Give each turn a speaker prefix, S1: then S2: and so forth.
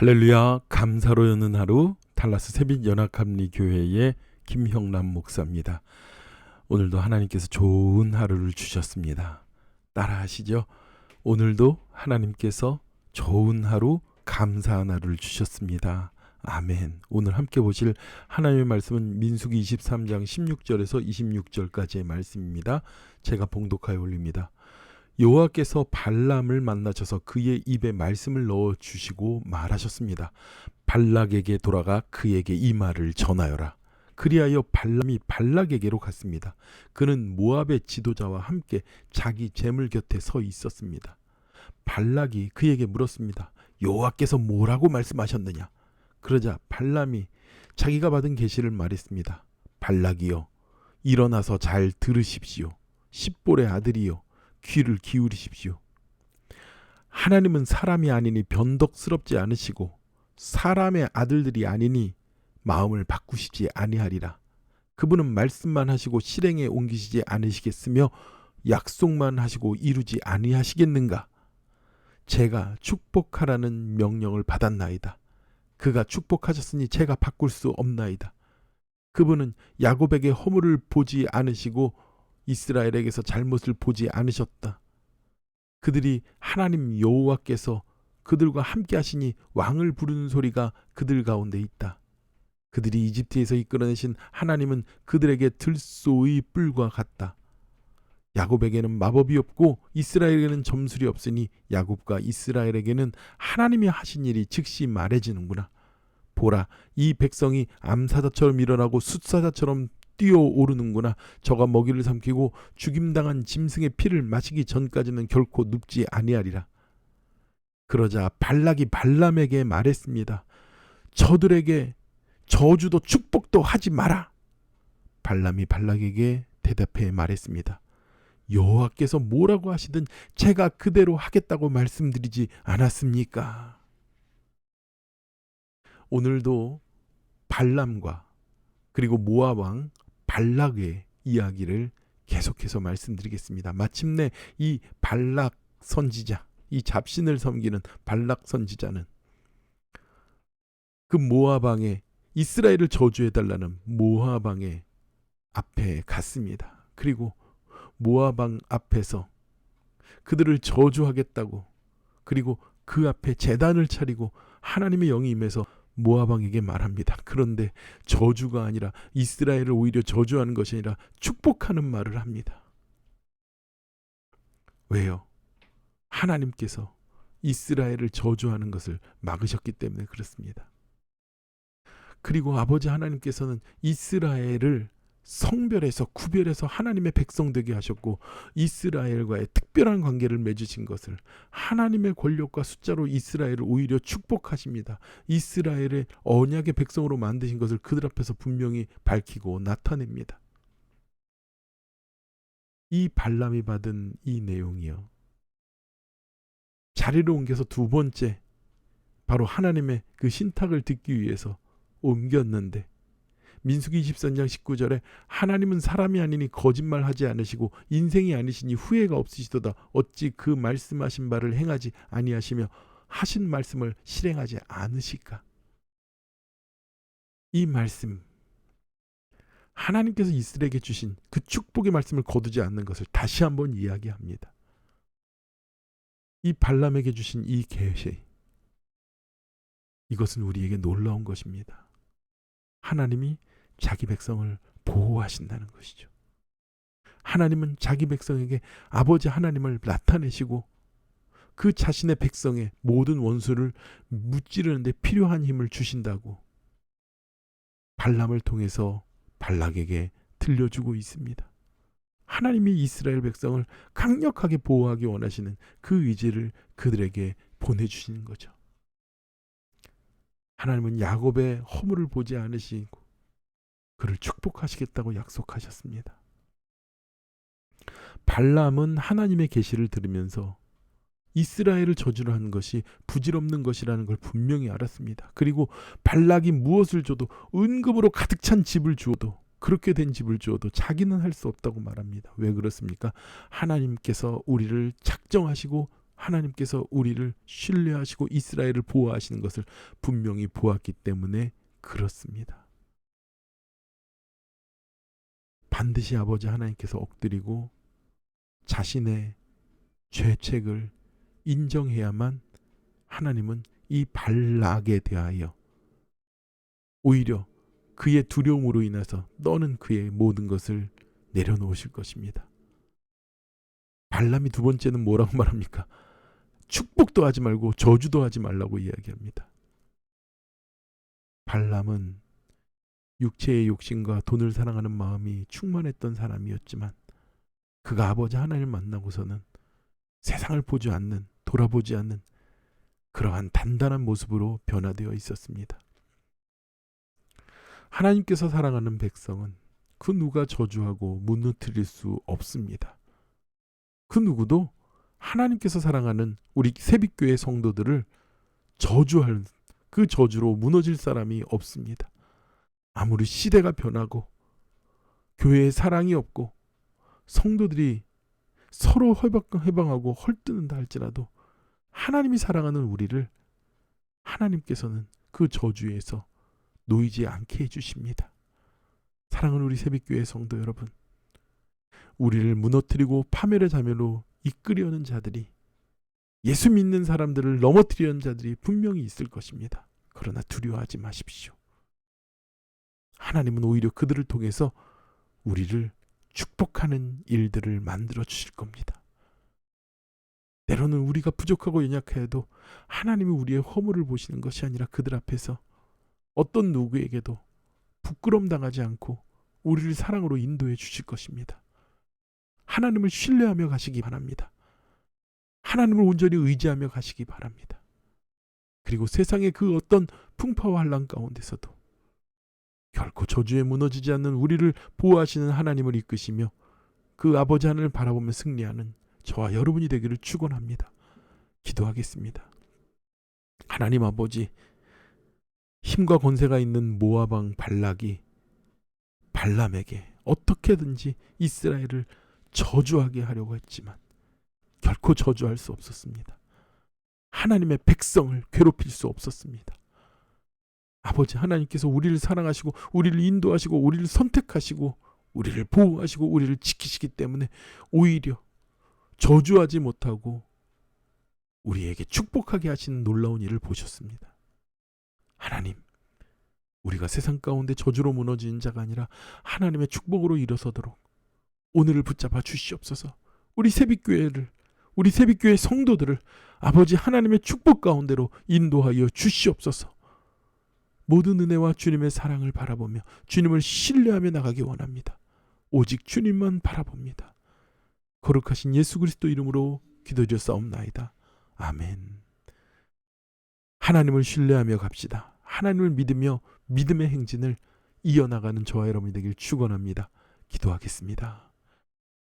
S1: 할렐루야. 감사로 여는 하루 달라스 새빛연합합리교회의 김형남 목사입니다. 오늘도 하나님께서 좋은 하루를 주셨습니다. 따라하시죠. 오늘도 하나님께서 좋은 하루, 감사한 하루를 주셨습니다. 아멘. 오늘 함께 보실 하나님의 말씀은 민수기 23장 16절에서 26절까지의 말씀입니다. 제가 봉독하여 올립니다. 여호와께서 발람을 만나셔서 그의 입에 말씀을 넣어주시고 말하셨습니다. 발락에게 돌아가 그에게 이 말을 전하여라. 그리하여 발람이 발락에게로 갔습니다. 그는 모압의 지도자와 함께 자기 제물 곁에 서 있었습니다. 발락이 그에게 물었습니다. 여호와께서 뭐라고 말씀하셨느냐? 그러자 발람이 자기가 받은 계시를 말했습니다. 발락이여, 일어나서 잘 들으십시오. 십볼의 아들이여, 귀를 기울이십시오. 하나님은 사람이 아니니 변덕스럽지 않으시고 사람의 아들들이 아니니 마음을 바꾸시지 아니하리라. 그분은 말씀만 하시고 실행에 옮기시지 않으시겠으며 약속만 하시고 이루지 아니하시겠는가? 제가 축복하라는 명령을 받았나이다. 그가 축복하셨으니 제가 바꿀 수 없나이다. 그분은 야곱에게 허물을 보지 않으시고 이스라엘에게서 잘못을 보지 않으셨다. 그들이 하나님 여호와께서 그들과 함께 하시니 왕을 부르는 소리가 그들 가운데 있다. 그들이 이집트에서 이끌어내신 하나님은 그들에게 들소의 뿔과 같다. 야곱에게는 마법이 없고 이스라엘에게는 점술이 없으니 야곱과 이스라엘에게는 하나님이 하신 일이 즉시 말해지는구나. 보라, 이 백성이 암사자처럼 일어나고 숫사자처럼 뛰어오르는구나. 저가 먹이를 삼키고 죽임당한 짐승의 피를 마시기 전까지는 결코 눕지 아니하리라. 그러자 발락이 발람에게 말했습니다. 저들에게 저주도 축복도 하지 마라. 발람이 발락에게 대답해 말했습니다. 여호와께서 뭐라고 하시든 제가 그대로 하겠다고 말씀드리지 않았습니까? 오늘도 발람과 그리고 모압 왕 발락의 이야기를 계속해서 말씀드리겠습니다. 마침내 이 발락 선지자, 이 잡신을 섬기는 발락 선지자는 그 모압 왕의 이스라엘을 저주해달라는 모압 왕의 앞에 갔습니다. 그리고 모압 왕 앞에서 그들을 저주하겠다고, 그리고 그 앞에 제단을 차리고 하나님의 영이 임해서 모압 왕에게 말합니다. 그런데 저주가 아니라 이스라엘을 오히려 저주하는 것이 아니라 축복하는 말을 합니다. 왜요? 하나님께서 이스라엘을 저주하는 것을 막으셨기 때문에 그렇습니다. 그리고 아버지 하나님께서는 이스라엘을 성별해서 구별해서 하나님의 백성 되게 하셨고 이스라엘과의 특별한 관계를 맺으신 것을, 하나님의 권력과 숫자로 이스라엘을 오히려 축복하십니다. 이스라엘의 언약의 백성으로 만드신 것을 그들 앞에서 분명히 밝히고 나타냅니다. 이 발람이 받은 이 내용이요, 자리를 옮겨서 두 번째 바로 하나님의 그 신탁을 듣기 위해서 옮겼는데, 민수기 23장 19절에 하나님은 사람이 아니니 거짓말하지 않으시고 인생이 아니시니 후회가 없으시도다. 어찌 그 말씀하신 바를 행하지 아니하시며 하신 말씀을 실행하지 않으실까? 이 말씀, 하나님께서 이스라엘에게 주신 그 축복의 말씀을 거두지 않는 것을 다시 한번 이야기합니다. 이 발람에게 주신 이 계시, 이것은 우리에게 놀라운 것입니다. 하나님이 자기 백성을 보호하신다는 것이죠. 하나님은 자기 백성에게 아버지 하나님을 나타내시고 그 자신의 백성의 모든 원수를 무찌르는데 필요한 힘을 주신다고 발람을 통해서 발락에게 들려주고 있습니다. 하나님이 이스라엘 백성을 강력하게 보호하기 원하시는 그 의지를 그들에게 보내주시는 거죠. 하나님은 야곱의 허물을 보지 않으시고 그를 축복하시겠다고 약속하셨습니다. 발람은 하나님의 계시를 들으면서 이스라엘을 저주를 하는 것이 부질없는 것이라는 걸 분명히 알았습니다. 그리고 발락이 무엇을 줘도, 은금으로 가득 찬 집을 주어도, 그렇게 된 집을 주어도 자기는 할 수 없다고 말합니다. 왜 그렇습니까? 하나님께서 우리를 작정하시고 하나님께서 우리를 신뢰하시고 이스라엘을 보호하시는 것을 분명히 보았기 때문에 그렇습니다. 반드시 아버지 하나님께서 엎드리고 자신의 죄책을 인정해야만 하나님은 이 발락에 대하여 오히려 그의 두려움으로 인해서 너는 그의 모든 것을 내려놓으실 것입니다. 발람이 두 번째는 뭐라고 말합니까? 축복도 하지 말고 저주도 하지 말라고 이야기합니다. 발람은 육체의 욕심과 돈을 사랑하는 마음이 충만했던 사람이었지만 그가 아버지 하나님을 만나고서는 세상을 보지 않는, 돌아보지 않는 그러한 단단한 모습으로 변화되어 있었습니다. 하나님께서 사랑하는 백성은 그 누가 저주하고 무너뜨릴 수 없습니다. 그 누구도 하나님께서 사랑하는 우리 새빛교회 성도들을 저주할 그 저주로 무너질 사람이 없습니다. 아무리 시대가 변하고 교회에 사랑이 없고 성도들이 서로 해방하고 헐뜯는다 할지라도 하나님이 사랑하는 우리를 하나님께서는 그 저주에서 놓이지 않게 해주십니다. 사랑하는 우리 새빛교회 성도 여러분, 우리를 무너뜨리고 파멸의 자멸로 이끌려는 자들이, 예수 믿는 사람들을 넘어뜨리는 자들이 분명히 있을 것입니다. 그러나 두려워하지 마십시오. 하나님은 오히려 그들을 통해서 우리를 축복하는 일들을 만들어 주실 겁니다. 때로는 우리가 부족하고 연약해도 하나님이 우리의 허물을 보시는 것이 아니라 그들 앞에서 어떤 누구에게도 부끄럼 당하지 않고 우리를 사랑으로 인도해 주실 것입니다. 하나님을 신뢰하며 가시기 바랍니다. 하나님을 온전히 의지하며 가시기 바랍니다. 그리고 세상의 그 어떤 풍파와 환난 가운데서도 결코 저주에 무너지지 않는 우리를 보호하시는 하나님을 이끄시며 그 아버지 하나님을 바라보며 승리하는 저와 여러분이 되기를 축원합니다. 기도하겠습니다. 하나님 아버지, 힘과 권세가 있는 모압 왕 발락이 발람에게 어떻게든지 이스라엘을 저주하게 하려고 했지만 결코 저주할 수 없었습니다. 하나님의 백성을 괴롭힐 수 없었습니다. 아버지 하나님께서 우리를 사랑하시고 우리를 인도하시고 우리를 선택하시고 우리를 보호하시고 우리를 지키시기 때문에 오히려 저주하지 못하고 우리에게 축복하게 하시는 놀라운 일을 보셨습니다. 하나님, 우리가 세상 가운데 저주로 무너진 자가 아니라 하나님의 축복으로 일어서도록 오늘을 붙잡아 주시옵소서. 우리 새빛교회 성도들을 아버지 하나님의 축복 가운데로 인도하여 주시옵소서. 모든 은혜와 주님의 사랑을 바라보며 주님을 신뢰하며 나가기 원합니다. 오직 주님만 바라봅니다. 거룩하신 예수 그리스도 이름으로 기도드렸사옵나이다. 아멘. 하나님을 신뢰하며 갑시다. 하나님을 믿으며 믿음의 행진을 이어나가는 저와 여러분이 되길 축원합니다. 기도하겠습니다.